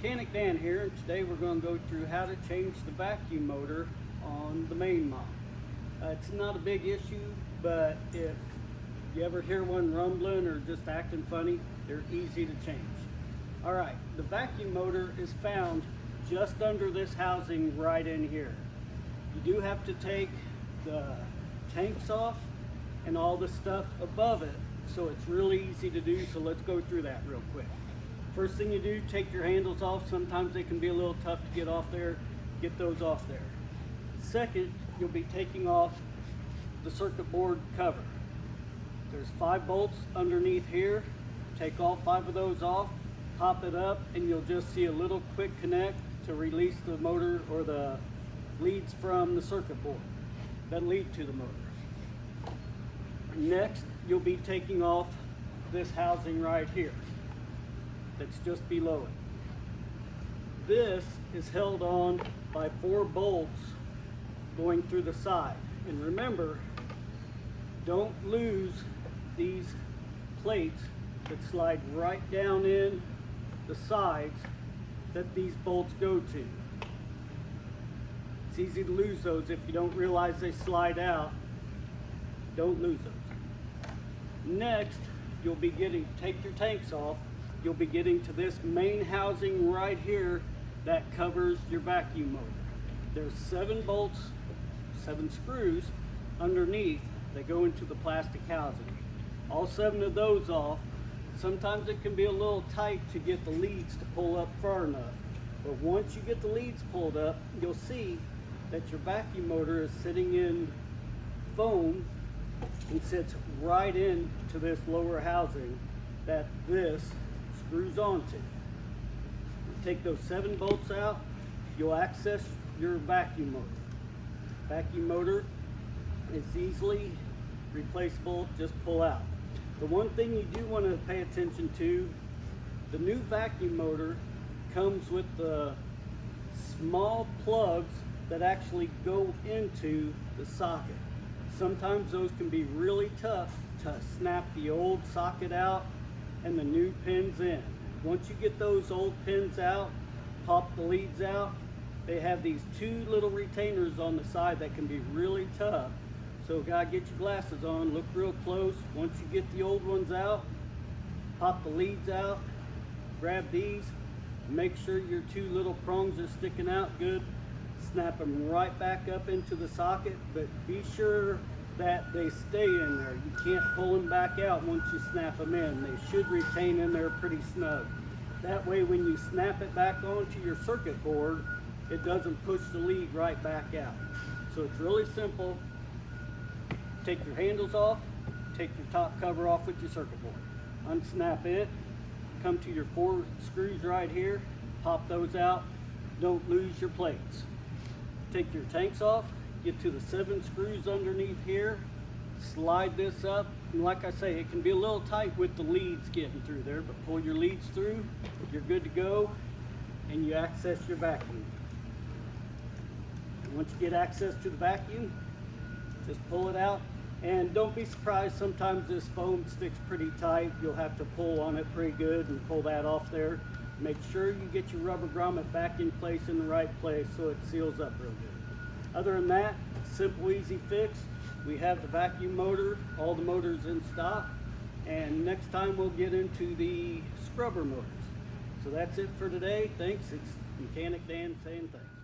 Mechanic Dan here, and today we're going to go through how to change the vacuum motor on the main mop. It's not a big issue, but if you ever hear one rumbling or just acting funny, they're easy to change. Alright, the vacuum motor is found just under this housing right in here. You do have to take the tanks off and all the stuff above it, so it's really easy to do, so let's go through that real quick. First thing you do, take your handles off. Sometimes they can be a little tough to get off there. Get those off there. Second, you'll be taking off the circuit board cover. There's 5 bolts underneath here. Take all 5 of those off, pop it up, and you'll just see a little quick connect to release the motor or the leads from the circuit board that lead to the motor. Next, you'll be taking off this housing right here that's just below it. This is held on by 4 bolts going through the side. And remember, don't lose these plates that slide right down in the sides that these bolts go to. It's easy to lose those if you don't realize they slide out. Don't lose those. Next, you'll be take your tanks off. You'll be getting to this main housing right here that covers your vacuum motor. There's 7 bolts, 7 screws underneath that go into the plastic housing. All 7 of those off. Sometimes it can be a little tight to get the leads to pull up far enough. But once you get the leads pulled up, you'll see that your vacuum motor is sitting in foam and sits right into this lower housing that this screws onto. Take those 7 bolts out, you'll access your vacuum motor. Vacuum motor is easily replaceable, just pull out. The one thing you do want to pay attention to, the new vacuum motor comes with the small plugs that actually go into the socket. Sometimes those can be really tough to snap the old socket out and the new pins in. Once you get those old pins out, pop the leads out, they have these 2 little retainers on the side that can be really tough. So gotta get your glasses on, look real close. Once you get the old ones out, pop the leads out, grab these, make sure your 2 little prongs are sticking out good. Snap them right back up into the socket, but be sure that they stay in there. You can't pull them back out once you snap them in. They should retain in there pretty snug. That way when you snap it back onto your circuit board, it doesn't push the lead right back out. So it's really simple. Take your handles off, take your top cover off with your circuit board. Unsnap it, come to your 4 screws right here, pop those out, don't lose your plates. Take your tanks off, get to the 7 screws underneath here, slide this up, and like I say, it can be a little tight with the leads getting through there, but pull your leads through, you're good to go, and you access your vacuum. And once you get access to the vacuum, just pull it out, and don't be surprised, sometimes this foam sticks pretty tight. You'll have to pull on it pretty good and pull that off there. Make sure you get your rubber grommet back in place in the right place so it seals up real good. Other than that, simple, easy fix. We have the vacuum motor, all the motors in stock, and next time we'll get into the scrubber motors. So that's it for today. Thanks. It's Mechanic Dan saying thanks.